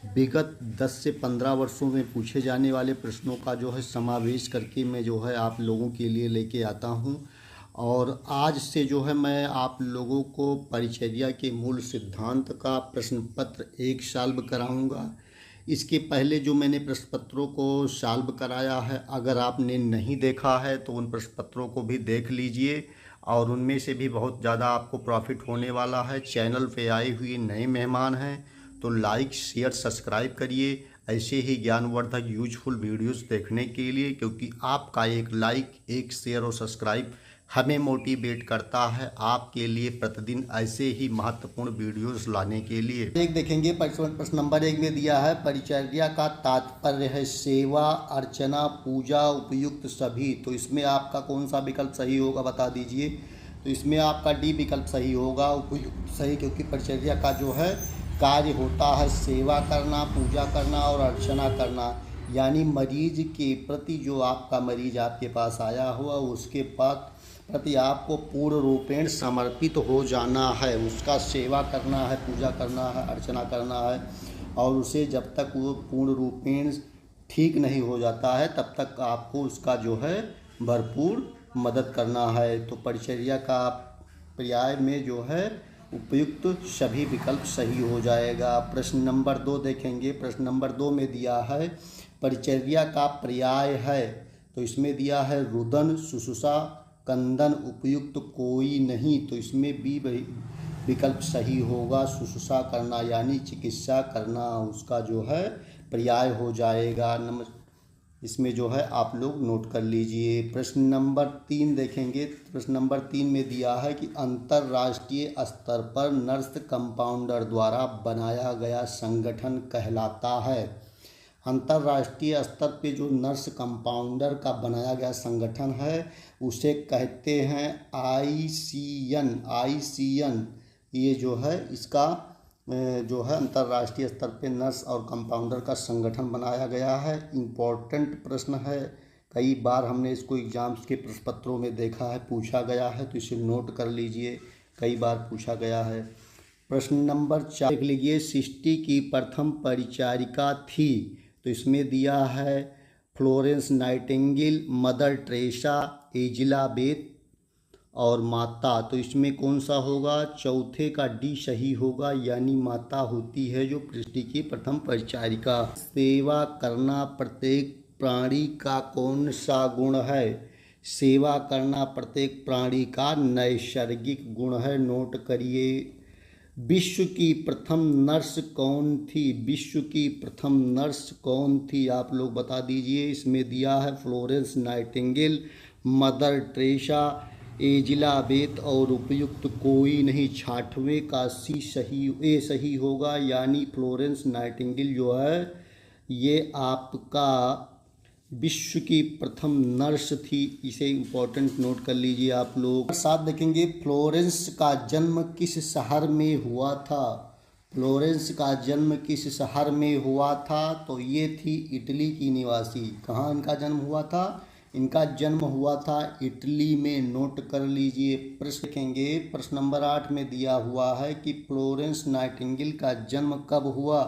विगत 10 से 15 वर्षों में पूछे जाने वाले प्रश्नों का जो है समावेश करके मैं जो है आप लोगों के लिए लेके आता हूँ। और आज से जो है मैं आप लोगों को परिचर्या के मूल सिद्धांत का प्रश्न पत्र एक सॉल्व कराऊंगा। इसके पहले जो मैंने प्रश्न पत्रों को सॉल्व कराया है, अगर आपने नहीं देखा है तो उन प्रश्न पत्रों को भी देख लीजिए और उनमें से भी बहुत ज़्यादा आपको प्रॉफिट होने वाला है। चैनल पे आए हुए नए मेहमान हैं तो लाइक शेयर सब्सक्राइब करिए ऐसे ही ज्ञानवर्धक यूजफुल वीडियोस देखने के लिए, क्योंकि आपका एक लाइक, एक शेयर और सब्सक्राइब हमें मोटिवेट करता है आपके लिए प्रतिदिन ऐसे ही महत्वपूर्ण वीडियोस लाने के लिए। एक देखेंगे प्रश्न नंबर 1 में दिया है परिचर्या का तात्पर्य है सेवा, अर्चना, पूजा, उपयुक्त सभी। तो इसमें आपका कौन सा विकल्प सही होगा बता दीजिए। तो इसमें आपका डी विकल्प सही होगा, उपयुक्त सही, क्योंकि परिचर्या का जो है कार्य होता है सेवा करना, पूजा करना और अर्चना करना। यानी मरीज के प्रति, जो आपका मरीज आपके पास आया हुआ उसके प्रति आपको पूर्ण रूपेण समर्पित हो जाना है, उसका सेवा करना है, पूजा करना है, अर्चना करना है। और उसे जब तक वो पूर्ण रूपेण ठीक नहीं हो जाता है तब तक आपको उसका जो है भरपूर मदद करना है। तो परिचर्या का पर्याय में जो है उपयुक्त सभी विकल्प सही हो जाएगा। प्रश्न नंबर 2 देखेंगे। प्रश्न नंबर 2 में दिया है परिचर्या का पर्याय है। तो इसमें दिया है रुदन, शुश्रूषा, कंदन, उपयुक्त कोई नहीं। तो इसमें बी विकल्प सही होगा, शुश्रूषा करना यानी चिकित्सा करना उसका जो है पर्याय हो जाएगा। इसमें जो है आप लोग नोट कर लीजिए। प्रश्न नंबर 3 देखेंगे। प्रश्न नंबर 3 में दिया है कि अंतर्राष्ट्रीय स्तर पर नर्स कंपाउंडर द्वारा बनाया गया संगठन कहलाता है। अंतर्राष्ट्रीय स्तर पे जो नर्स कंपाउंडर का बनाया गया संगठन है उसे कहते हैं आईसीएन। आईसीएन ये जो है इसका जो है अंतर्राष्ट्रीय स्तर पे नर्स और कंपाउंडर का संगठन बनाया गया है। इम्पोर्टेंट प्रश्न है, कई बार हमने इसको एग्जाम्स के प्रश्न पत्रों में देखा है, पूछा गया है, तो इसे नोट कर लीजिए, कई बार पूछा गया है। प्रश्न नंबर 4 देख लीजिए। सृष्टि की प्रथम परिचारिका थी। तो इसमें दिया है Florence Nightingale, mother Teresa, Elizabeth और माता। तो इसमें कौन सा होगा? चौथे का डी सही होगा, यानी माता होती है जो सृष्टि की प्रथम परिचारिका। सेवा करना प्रत्येक प्राणी का कौन सा गुण है? सेवा करना प्रत्येक प्राणी का नैसर्गिक गुण है, नोट करिए। विश्व की प्रथम नर्स कौन थी? विश्व की प्रथम नर्स कौन थी आप लोग बता दीजिए। इसमें दिया है Florence Nightingale, mother Teresa, Elizabeth और उपयुक्त कोई नहीं। 6वें का सी सही, ए सही होगा, यानी फ्लोरेंस नाइटिंगेल जो है ये आपका विश्व की प्रथम नर्स थी। इसे इम्पोर्टेंट नोट कर लीजिए आप लोग। साथ देखेंगे फ्लोरेंस का जन्म किस शहर में हुआ था? फ्लोरेंस का जन्म किस शहर में हुआ था? तो ये थी इटली की निवासी। कहाँ इनका जन्म हुआ था? इनका जन्म हुआ था इटली में, नोट कर लीजिए। प्रश्न देखेंगे। प्रश्न नंबर 8 में दिया हुआ है कि फ्लोरेंस नाइटिंगेल का जन्म कब हुआ?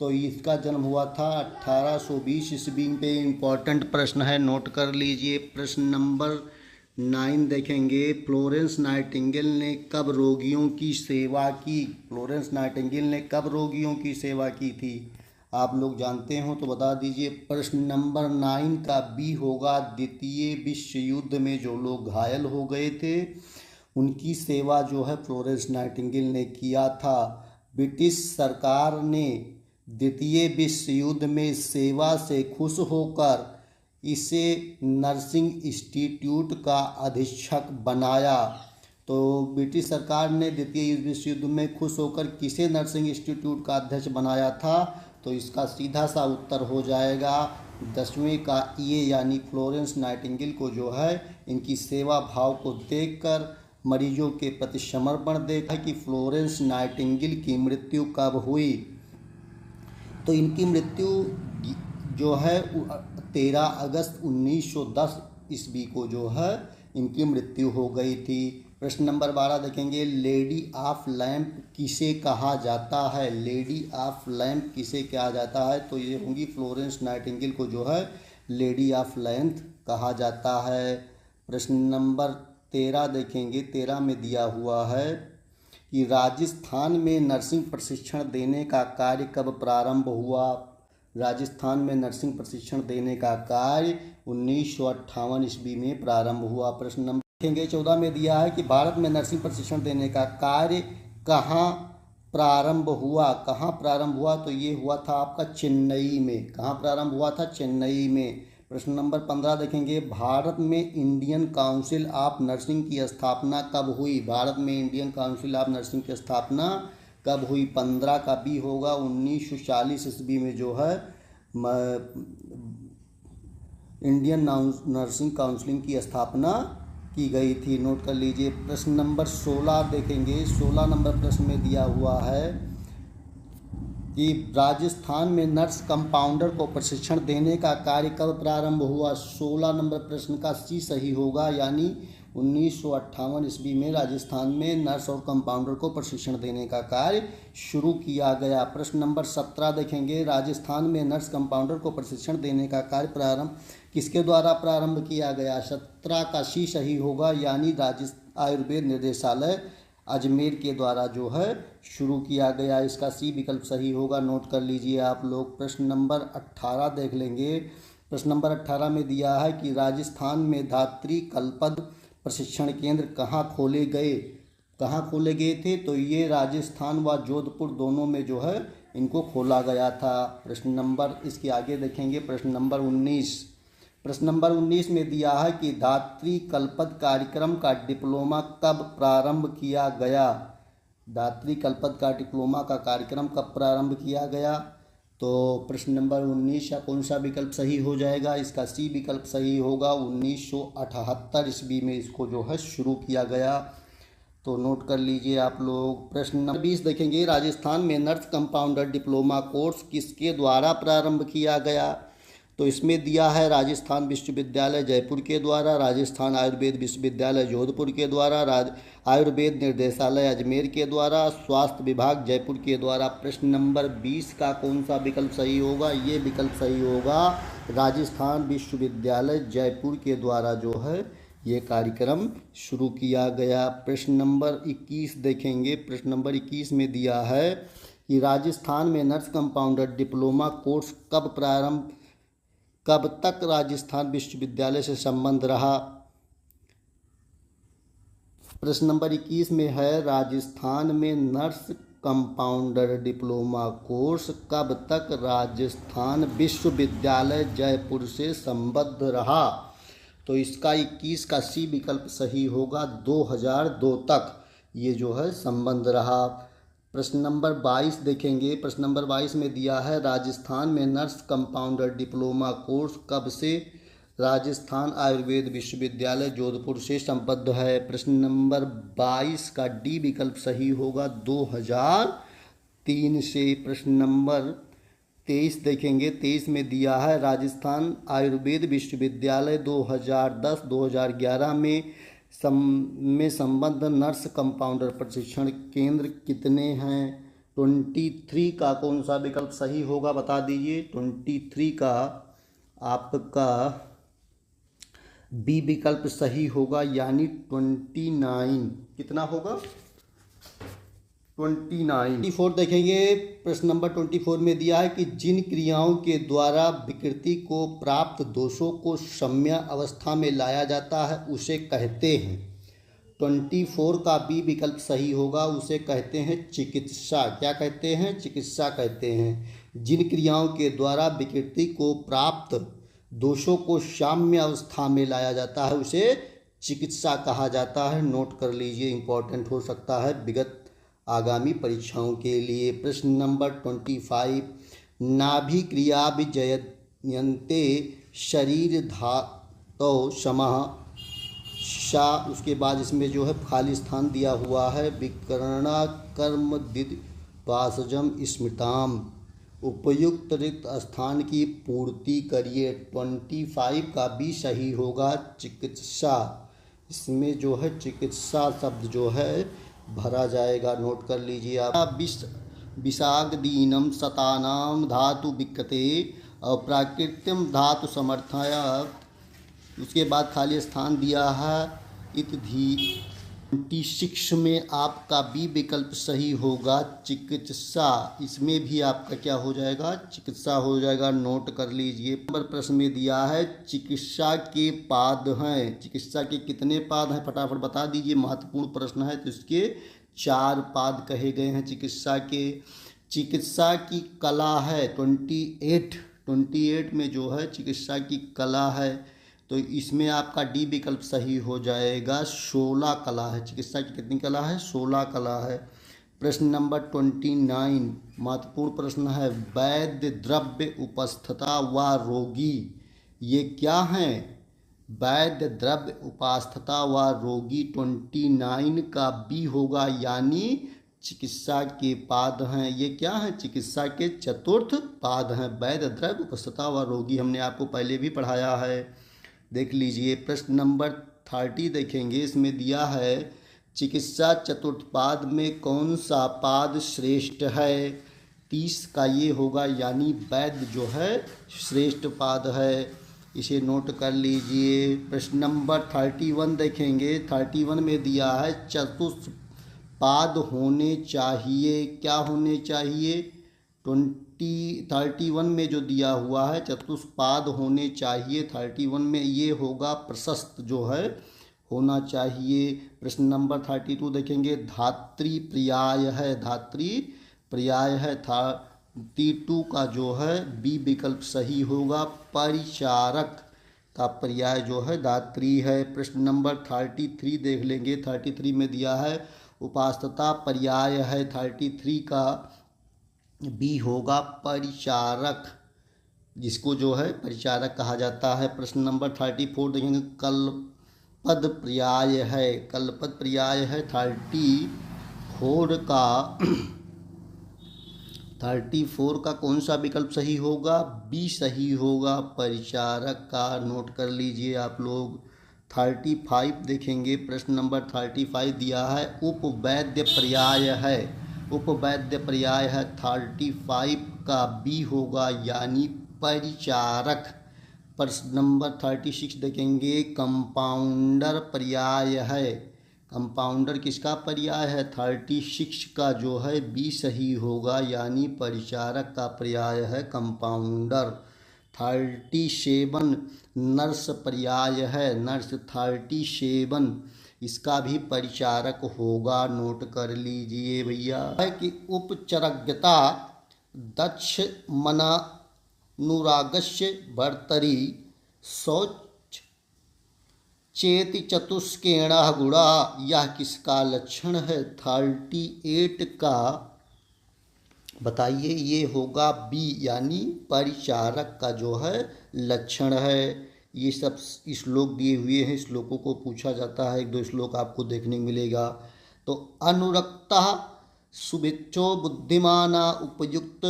तो इसका जन्म हुआ था 1820 ईस्वी पे। इम्पोर्टेंट प्रश्न है, नोट कर लीजिए। प्रश्न नंबर 9 देखेंगे। फ्लोरेंस नाइटिंगेल ने कब रोगियों की सेवा की? फ्लोरेंस नाइटिंगेल ने कब रोगियों की सेवा की थी? आप लोग जानते हो तो बता दीजिए। प्रश्न नंबर 9 का बी होगा, द्वितीय विश्व युद्ध में जो लोग घायल हो गए थे उनकी सेवा जो है फ्लोरेंस नाइटिंगेल ने किया था। ब्रिटिश सरकार ने द्वितीय विश्व युद्ध में सेवा से खुश होकर इसे नर्सिंग इंस्टीट्यूट का अधीक्षक बनाया। तो ब्रिटिश सरकार ने द्वितीय विश्व युद्ध में खुश होकर किसे नर्सिंग इंस्टीट्यूट का अध्यक्ष बनाया था? तो इसका सीधा सा उत्तर हो जाएगा 10वें का ये, यानी फ्लोरेंस नाइटिंगेल को जो है इनकी सेवा भाव को देखकर, मरीजों के प्रति समर्पण देखा कि फ्लोरेंस नाइटिंगेल की मृत्यु कब हुई। तो इनकी मृत्यु जो है 13 अगस्त 1910 ईस्वी को जो है इनकी मृत्यु हो गई थी। प्रश्न नंबर 12 देखेंगे, लेडी ऑफ लैम्प किसे कहा जाता है? लेडी ऑफ लैम्प किसे कहा जाता है? तो ये होंगी फ्लोरेंस नाइटिंगेल को जो है लेडी ऑफ लैम्प कहा जाता है। प्रश्न नंबर 13 देखेंगे, 13 में दिया हुआ है कि राजस्थान में नर्सिंग प्रशिक्षण देने का कार्य कब प्रारंभ हुआ? राजस्थान में नर्सिंग प्रशिक्षण देने का कार्य 1958 ईस्वी में प्रारंभ हुआ। प्रश्न नंबर देखेंगे 14 में दिया है कि भारत में नर्सिंग प्रशिक्षण देने का कार्य कहाँ प्रारंभ हुआ? कहाँ प्रारंभ हुआ? तो ये हुआ था आपका चेन्नई में। कहाँ प्रारंभ हुआ था? चेन्नई में। प्रश्न नंबर 15 देखेंगे, भारत में इंडियन काउंसिल ऑफ नर्सिंग की स्थापना कब हुई? भारत में इंडियन काउंसिल ऑफ नर्सिंग की स्थापना कब हुई? 15 का बी होगा 1940 ईस्वी में जो है इंडियन नर्सिंग काउंसिलिंग की स्थापना की गई थी। नोट कर लीजिए। प्रश्न नंबर 16 देखेंगे, 16 नंबर प्रश्न में दिया हुआ है कि राजस्थान में नर्स कंपाउंडर को प्रशिक्षण देने का कार्य कब प्रारंभ हुआ? 16 नंबर प्रश्न का सी सही होगा, यानी 1958 ईस्वी में राजस्थान में नर्स और कंपाउंडर को प्रशिक्षण देने का कार्य शुरू किया गया। प्रश्न नंबर 17 देखेंगे, राजस्थान में नर्स कंपाउंडर को प्रशिक्षण देने का कार्य प्रारंभ किसके द्वारा प्रारंभ किया गया? 17 का सी सही होगा, यानी आयुर्वेद निर्देशालय अजमेर के द्वारा जो है शुरू किया गया। इसका सी विकल्प सही होगा। नोट कर लीजिए आप लोग। प्रश्न नंबर 18 देख लेंगे। प्रश्न नंबर 18 में दिया है कि राजस्थान में धात्री कल्पद प्रशिक्षण केंद्र कहाँ खोले गए? कहाँ खोले गए थे? तो ये राजस्थान व जोधपुर दोनों में जो है इनको खोला गया था। प्रश्न नंबर इसके आगे देखेंगे। प्रश्न नंबर 19। प्रश्न नंबर 19 में दिया है कि धात्री कल्पद कार्यक्रम का डिप्लोमा कब प्रारंभ किया गया? धात्री कल्पद का डिप्लोमा का कार्यक्रम कब प्रारंभ किया गया? तो प्रश्न नंबर 19 का कौन सा विकल्प सही हो जाएगा? इसका सी विकल्प सही होगा। 1978 ईस्वी में इसको जो है शुरू किया गया। तो नोट कर लीजिए आप लोग। प्रश्न नंबर 20 देखेंगे, राजस्थान में नर्स कंपाउंडर डिप्लोमा कोर्स किसके द्वारा प्रारंभ किया गया? तो इसमें दिया है राजस्थान विश्वविद्यालय जयपुर के द्वारा, राजस्थान आयुर्वेद विश्वविद्यालय जोधपुर के द्वारा, आयुर्वेद निर्देशालय अजमेर के द्वारा, स्वास्थ्य विभाग जयपुर के द्वारा। प्रश्न नंबर 20 का कौन सा विकल्प सही होगा? ये विकल्प सही होगा, राजस्थान विश्वविद्यालय जयपुर के द्वारा जो है ये कार्यक्रम शुरू किया गया। प्रश्न नंबर 21 देखेंगे। प्रश्न नंबर 21 में दिया है कि राजस्थान में नर्स कंपाउंडर डिप्लोमा कोर्स कब तक राजस्थान विश्वविद्यालय से संबंध रहा? प्रश्न नंबर 21 में है, राजस्थान में नर्स कंपाउंडर डिप्लोमा कोर्स कब तक राजस्थान विश्वविद्यालय जयपुर से संबद्ध रहा? तो इसका 21 का सी विकल्प सही होगा, 2002 तक ये जो है संबंध रहा। प्रश्न नंबर 22 देखेंगे। प्रश्न नंबर 22 में दिया है, राजस्थान में नर्स कंपाउंडर डिप्लोमा कोर्स कब से राजस्थान आयुर्वेद विश्वविद्यालय जोधपुर से संबद्ध है? प्रश्न नंबर 22 का डी विकल्प सही होगा, 2003 से। प्रश्न नंबर 23 देखेंगे। 23 में दिया है, राजस्थान आयुर्वेद विश्वविद्यालय 2010-2011 में संबद्ध नर्स कंपाउंडर प्रशिक्षण केंद्र कितने हैं? 23 का कौन सा विकल्प सही होगा बता दीजिए। 23 का आपका बी विकल्प सही होगा, यानी 29। कितना होगा? 29। 24 देखेंगे। प्रश्न नंबर 24 में दिया है कि जिन क्रियाओं के द्वारा विकृति को प्राप्त दोषों को सम्य अवस्था में लाया जाता है उसे कहते हैं। 24 का बी विकल्प सही होगा, उसे कहते हैं चिकित्सा। क्या कहते हैं? चिकित्सा कहते हैं। जिन क्रियाओं के द्वारा विकृति को प्राप्त दोषों को साम्य अवस्था में लाया जाता है उसे चिकित्सा कहा जाता है। नोट कर लीजिए, इंपॉर्टेंट हो सकता है विगत आगामी परीक्षाओं के लिए। प्रश्न नंबर 25, नाभि क्रिया विजयन्ते शरीर धातौ समः शा, उसके बाद इसमें जो है खाली स्थान दिया हुआ है, विकर्णा कर्म दिद पासजम स्मृताम, उपयुक्त रिक्त स्थान की पूर्ति करिए। 25 का भी सही होगा, चिकित्सा। इसमें जो है चिकित्सा शब्द जो है भरा जाएगा, नोट कर लीजिए आप। विषागदीनम शतानाम धातु विक्कते और प्राकृत्यम धातु समर्थाया। उसके बाद खाली स्थान दिया है इति 26 में आपका बी विकल्प सही होगा, चिकित्सा। इसमें भी आपका क्या हो जाएगा, चिकित्सा हो जाएगा, नोट कर लीजिए। नंबर प्रश्न में दिया है चिकित्सा के पाद हैं, चिकित्सा के कितने पाद हैं फटाफट बता दीजिए, महत्वपूर्ण प्रश्न है। तो इसके 4 पाद कहे गए हैं चिकित्सा के। चिकित्सा की कला है 28 में जो है चिकित्सा की कला है, तो इसमें आपका डी विकल्प सही हो जाएगा। 16 कला है, चिकित्सा की कितनी कला है, 16 कला है। प्रश्न नंबर 29 महत्वपूर्ण प्रश्न है, वैद्य द्रव्य उपस्थता व रोगी, ये क्या हैं, वैद्य द्रव्य उपास्थता व रोगी 29 का बी होगा, यानी चिकित्सा के पाद हैं। ये क्या है, चिकित्सा के चतुर्थ पाद हैं, वैद्य द्रव्य उपस्थता व रोगी, हमने आपको पहले भी पढ़ाया है, देख लीजिए। प्रश्न नंबर 30 देखेंगे, इसमें दिया है चिकित्सा चतुर्थ पाद में कौन सा पाद श्रेष्ठ है, 30 का ये होगा, यानी वैद्य जो है श्रेष्ठ पाद है, इसे नोट कर लीजिए। प्रश्न नंबर 31 देखेंगे, 31 में दिया है चतुर्थ पाद होने चाहिए, क्या होने चाहिए, 31 में जो दिया हुआ है चतुष्पाद होने चाहिए, 31 में ये होगा प्रशस्त जो है होना चाहिए। प्रश्न नंबर 32 देखेंगे, धात्री पर्याय है, धात्री पर्याय है, 32 का जो है बी विकल्प सही होगा, परिचारक का पर्याय जो है धात्री है। प्रश्न नंबर 33 देख लेंगे, 33 में दिया है उपास्थता पर्याय है, 33 का बी होगा परिचारक, जिसको जो है परिचारक कहा जाता है। प्रश्न नंबर 34 देखेंगे, कलपद पर्याय है, कलपद पर्याय है, 34 का कौन सा विकल्प सही होगा, बी सही होगा, परिचारक का, नोट कर लीजिए आप लोग। 35 देखेंगे, प्रश्न नंबर 35 दिया है उपवैद्य पर्याय है, उपवैद्य पर्याय है, 35 का बी होगा, यानी परिचारक। प्रश्न नंबर 36 देखेंगे, कंपाउंडर पर्याय है, कंपाउंडर किसका पर्याय है, 36 का जो है बी सही होगा, यानी परिचारक का पर्याय है कंपाउंडर। 37 नर्स पर्याय है, नर्स 37 इसका भी परिचारक होगा, नोट कर लीजिए भैया। है कि उपचरज्ञता दक्ष मनानुरागस्य भर्तरी शौच चेति चतुष्केण गुणा, यह किसका लक्षण है, 38 का बताइए, ये होगा बी, यानी परिचारक का जो है लक्षण है। ये सब श्लोक दिए हुए हैं, श्लोकों को पूछा जाता है, 1-2 श्लोक आपको देखने को मिलेगा। तो अनुरक्ता शुभेच्छो बुद्धिमाना उपयुक्त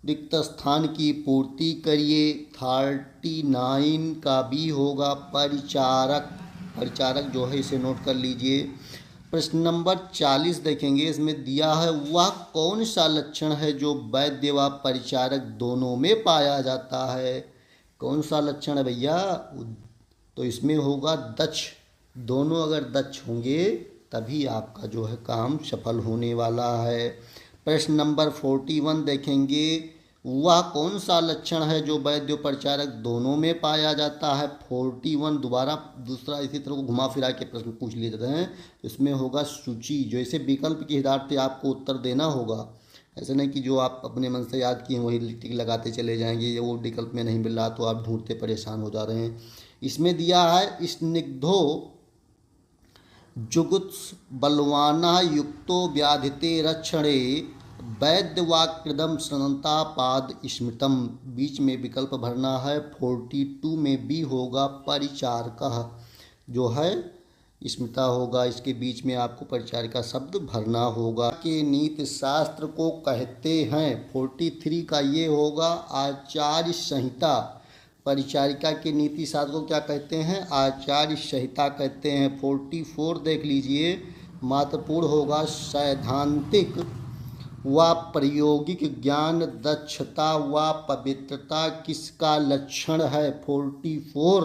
रिक्त स्थान की पूर्ति करिए, 39 का भी होगा परिचारक, परिचारक जो है इसे नोट कर लीजिए। प्रश्न नंबर 40 देखेंगे, इसमें दिया है वह कौन सा लक्षण है जो वैद्य व परिचारक दोनों में पाया जाता है, कौन सा लक्षण है भैया, तो इसमें होगा दक्ष, दोनों अगर दक्ष होंगे तभी आपका जो है काम सफल होने वाला है। प्रश्न नंबर 41 देखेंगे, वह कौन सा लक्षण है जो वैद्य परिचारक दोनों में पाया जाता है, 41 दोबारा दूसरा इसी तरह को घुमा फिरा के प्रश्न पूछ लिए जाते हैं, तो इसमें होगा सूची, जो इसे विकल्प के हिसाब से आपको उत्तर देना होगा, ऐसा नहीं कि जो आप अपने मन से याद किए वही टिक लगाते चले जाएंगे, वो विकल्प में नहीं मिल रहा तो आप ढूंढते परेशान हो जा रहे हैं। इसमें दिया है स्निग्धो जुगुत्स बलवाना युक्तो व्याधिते रक्षणे वैद्य वाकृदम श्रनता पाद स्मृतम, बीच में विकल्प भरना है, 42 में भी होगा परिचारकः जो है स्मृता होगा, इसके बीच में आपको परिचारिका शब्द भरना होगा। के नीति शास्त्र को कहते हैं, 43 का ये होगा आचार्य संहिता, परिचारिका की नीति साधक को क्या कहते हैं? आचार्य संहिता कहते हैं। 44 देख लीजिए, महत्वपूर्ण होगा सैद्धांतिक व प्रायोगिक ज्ञान, दक्षता व पवित्रता किसका लक्षण है? 44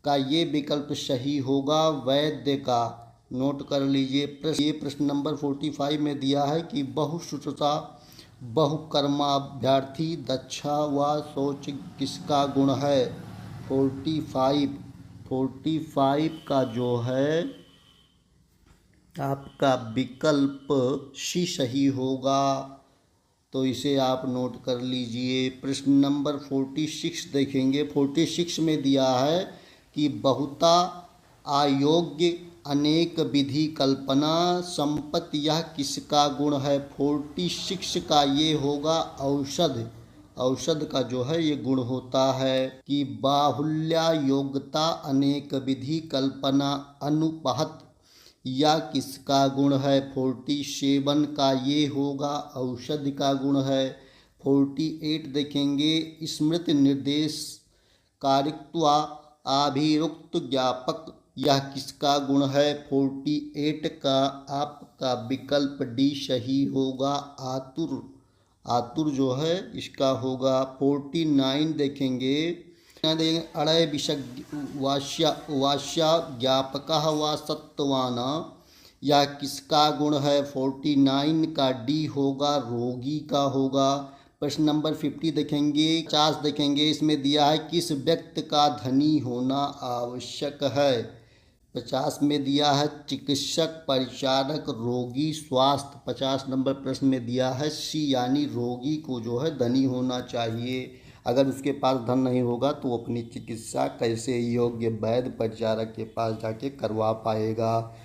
का ये विकल्प सही होगा, वैद्य का। नोट कर लीजिए। ये प्रश्न नंबर 45 में दिया है कि बहुश्रुतता, बहुकर्माभ्यर्थी, दक्षा व सोच किसका गुण है? 45 का जो है आपका विकल्प सी सही होगा, तो इसे आप नोट कर लीजिए। प्रश्न नंबर 46 देखेंगे। 46 में दिया है कि बहुता, अयोग्य, अनेक विधि, कल्पना, संपत्ति यह किसका गुण है? 46 का ये होगा औषध। औषध का जो है ये गुण होता है कि बाहुल्य, योग्यता, अनेक विधि, कल्पना, अनुपहत या किसका गुण है? 47 का ये होगा औषधि का गुण है। 48 देखेंगे। स्मृति, निर्देश, कारित्व, अभिरुक्त, ज्ञापक यह किसका गुण है? 48 का आपका विकल्प डी सही होगा, आतुर। आतुर जो है इसका होगा। 49 देखेंगे। अड़य वाश्य ज्ञापक व सत्वान यह किसका गुण है? 49 का डी होगा, रोगी का होगा। प्रश्न नंबर 50 देखेंगे। 50 देखेंगे। इसमें दिया है किस व्यक्ति का धनी होना आवश्यक है? 50 में दिया है चिकित्सक, परिचारक, रोगी, स्वास्थ्य। 50 नंबर प्रश्न में दिया है सी, यानी रोगी को जो है धनी होना चाहिए। अगर उसके पास धन नहीं होगा तो अपनी चिकित्सा कैसे योग्य वैद्य परिचारक के पास जाके करवा पाएगा।